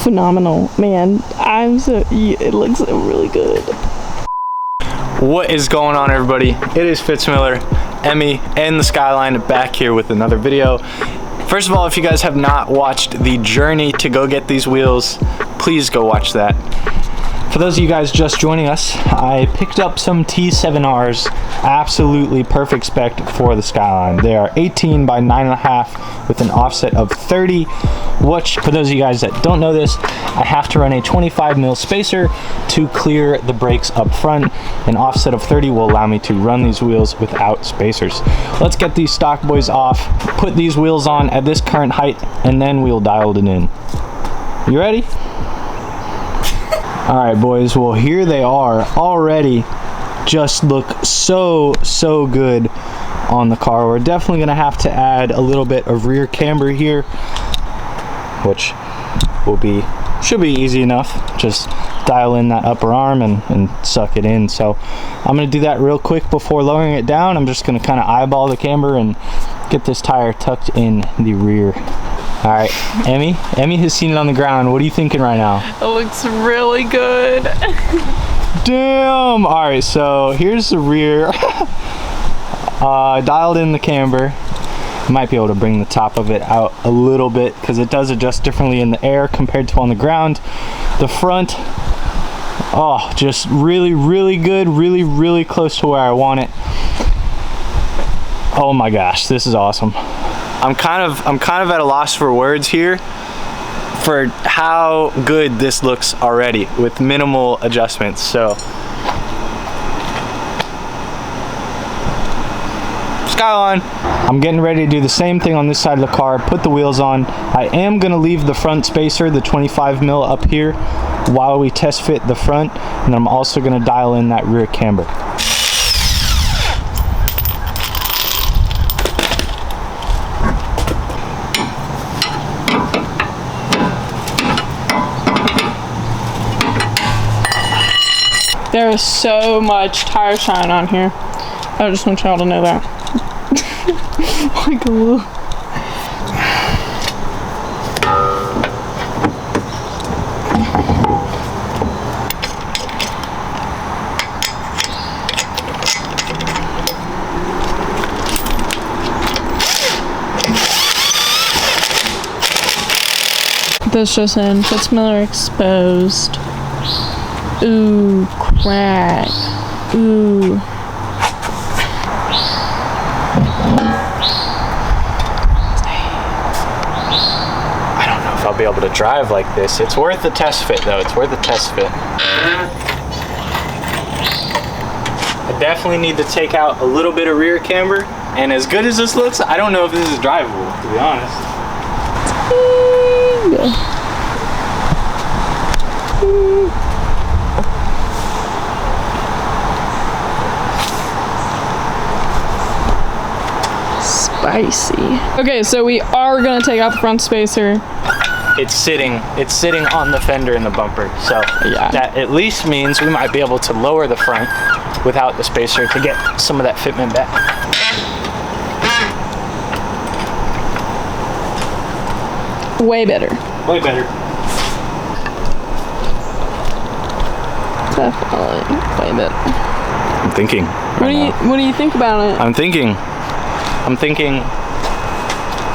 phenomenal, man. It looks really good. What is going on, everybody? It is Fitz Miller, Emmy, and the Skyline back here with another video. First of all, if you guys have not watched the journey to go get these wheels, please go watch that. For those of you guys just joining us, I picked up some T7Rs, absolutely perfect spec for the Skyline. They are 18 by 9.5 with an offset of 30, which, for those of you guys that don't know this, I have to run a 25mm spacer to clear the brakes up front. An offset of 30 will allow me to run these wheels without spacers. Let's get these stock boys off, put these wheels on at this current height, and then we'll dial it in. You ready? All right, boys, well, here they are already. Just look so good on the car. We're definitely gonna have to add a little bit of rear camber here, which should be easy enough. Just dial in that upper arm and suck it in. So I'm gonna do that real quick before lowering it down. I'm just gonna kind of eyeball the camber and get this tire tucked in the rear. All right, Emmy has seen it on the ground. What are you thinking right now? It looks really good. Damn! All right, so here's the rear. Dialed in the camber. Might be able to bring the top of it out a little bit because it does adjust differently in the air compared to on the ground. The front, oh, just really good, really close to where I want it. Oh my gosh, this is awesome. I'm kind of at a loss for words here for how good this looks already with minimal adjustments. So Skyline. I'm getting ready to do the same thing on this side of the car, put the wheels on. I am gonna leave the front spacer, the 25mm up here, while we test fit the front, and I'm also gonna dial in that rear camber. There is so much tire shine on here. I just want y'all to know that. Like a little. This just in, Fitz Miller exposed. Ooh, crack. Ooh. I don't know if I'll be able to drive like this. It's worth the test fit though. It's worth the test fit. I definitely need to take out a little bit of rear camber. And as good as this looks, I don't know if this is drivable, to be honest. Spicy. Okay, so we are gonna take out the front spacer. It's sitting on the fender and the bumper, so yeah, that at least means we might be able to lower the front without the spacer to get some of that fitment back. Way better. Way better. Definitely way better. I'm thinking. What do you think about it? I'm thinking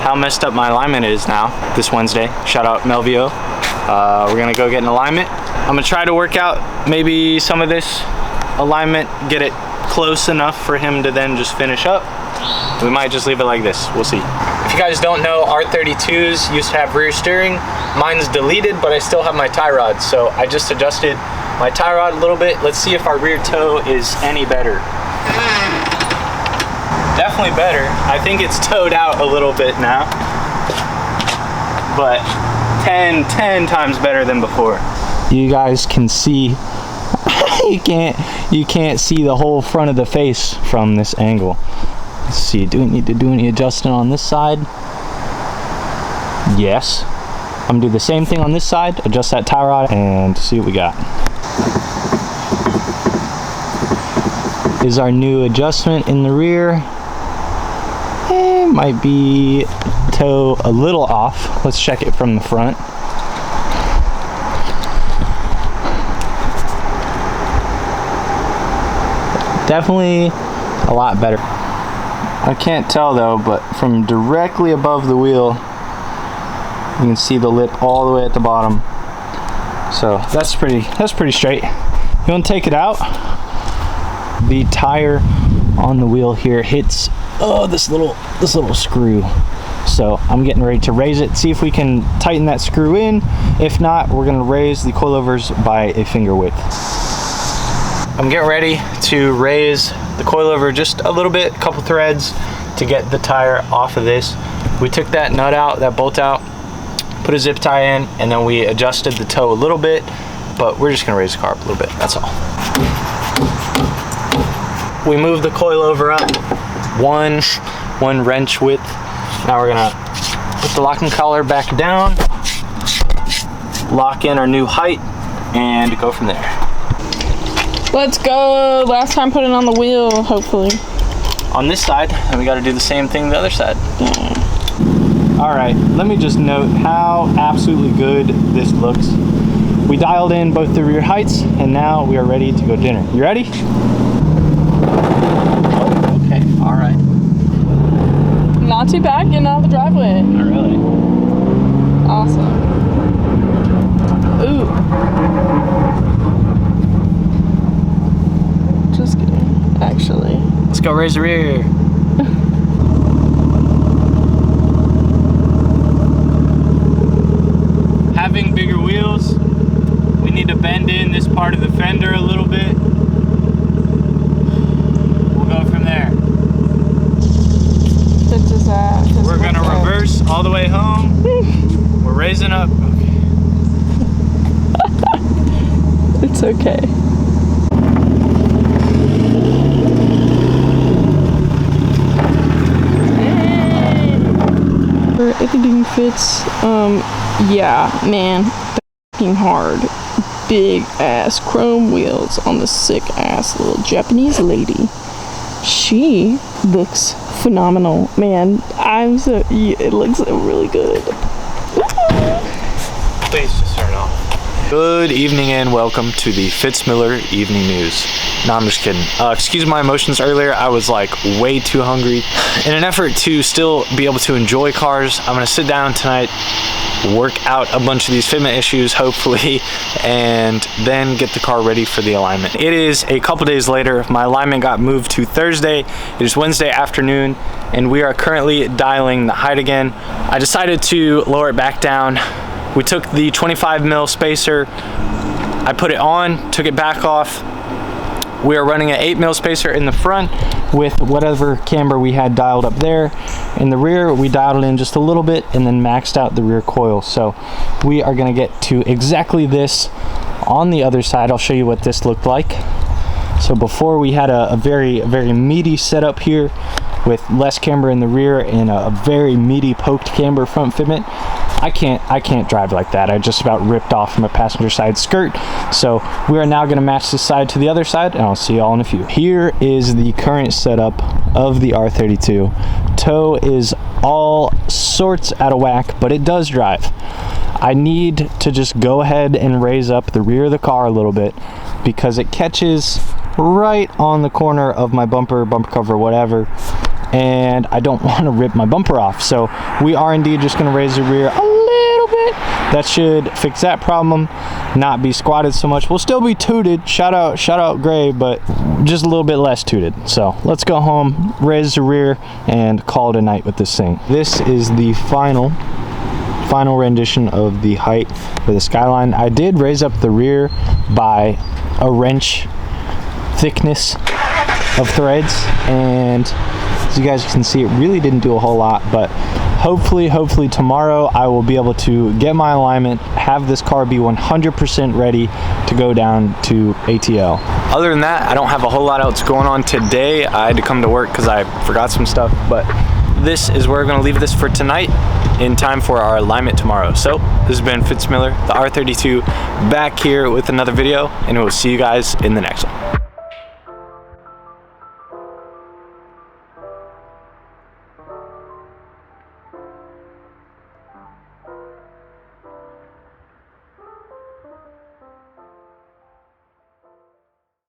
how messed up my alignment is now this Wednesday. Shout out Melvio. We're gonna go get an alignment. I'm gonna try to work out maybe some of this alignment, get it close enough for him to then just finish up. We might just leave it like this. We'll see. If you guys don't know, R32s used to have rear steering. Mine's deleted, but I still have my tie rod. So I just adjusted my tie rod a little bit. Let's see if our rear toe is any better. Definitely better. I think it's towed out a little bit now, but 10 times better than before. You guys can see, you can't see the whole front of the face from this angle. Let's see, do we need to do any adjusting on this side? Yes. I'm gonna do the same thing on this side, adjust that tie rod, and see what we got. Is our new adjustment in the rear. Might be toe a little off. Let's check it from the front. definitely a lot better. I can't tell though, but from directly above the wheel, you can see the lip all the way at the bottom. So that's pretty straight. You want to take it out? The tire on the wheel here hits this little screw. So I'm getting ready to raise it, see if we can tighten that screw in. If not, we're gonna raise the coilovers by a finger width. I'm getting ready to raise the coilover just a little bit, a couple threads to get the tire off of this. We took that nut out, that bolt out, put a zip tie in, and then we adjusted the toe a little bit, but we're just gonna raise the car up a little bit, that's all. We moved the coilover up one wrench width. Now we're gonna put the locking collar back down, lock in our new height, and go from there. Let's go. Last time put it on the wheel, hopefully. On this side, and we gotta do the same thing the other side. All right, let me just note how absolutely good this looks. We dialed in both the rear heights, and now we are ready to go dinner. You ready? Oh, okay, all right. Not too bad getting out of the driveway. Not really. Awesome. Ooh. Just kidding, actually. Let's go raise the rear. Having bigger wheels, we need to bend in this part of the fender a little bit. We'll go from there. We're gonna reverse all the way home. We're raising up. Okay. It's okay. For editing Fitz, yeah, man, f***ing hard. Big ass chrome wheels on the sick ass little Japanese lady. She looks phenomenal, man. It looks really good. Please just turn it off. Good evening and welcome to the Fitz Miller Evening News. No, I'm just kidding. Excuse my emotions earlier. I was like way too hungry. In an effort to still be able to enjoy cars, I'm gonna sit down tonight, work out a bunch of these fitment issues, hopefully, and then get the car ready for the alignment. It is a couple days later. My alignment got moved to Thursday. It is Wednesday afternoon, and we are currently dialing the height again. I decided to lower it back down. We took the 25 mil spacer, I put it on, took it back off. We are running an 8 mil spacer in the front with whatever camber we had dialed up there. In the rear, we dialed it in just a little bit and then maxed out the rear coil. So we are gonna get to exactly this on the other side. I'll show you what this looked like. So before we had a very meaty setup here with less camber in the rear and a very meaty poked camber front fitment. I can't drive like that. I just about ripped off from a passenger side skirt. So we are now gonna match this side to the other side, and I'll see y'all in a few. Here is the current setup of the R32. Toe is all sorts out of whack, but it does drive. I need to just go ahead and raise up the rear of the car a little bit because it catches right on the corner of my bumper cover, whatever, and I don't want to rip my bumper off. So we are indeed just going to raise the rear a little bit. That should fix that problem, not be squatted so much. We'll still be tooted, shout out Gray, but just a little bit less tooted. So let's go home, raise the rear, and call it a night with this thing. This is the final rendition of the height for the Skyline. I did raise up the rear by a wrench thickness of threads, and as you guys can see, it really didn't do a whole lot, but hopefully tomorrow I will be able to get my alignment, have this car be 100% ready to go down to ATL. Other than that, I don't have a whole lot else going on today. I had to come to work because I forgot some stuff, but this is where we're going to leave this for tonight in time for our alignment tomorrow. So this has been Fitz Miller, the R32, back here with another video, and we'll see you guys in the next one.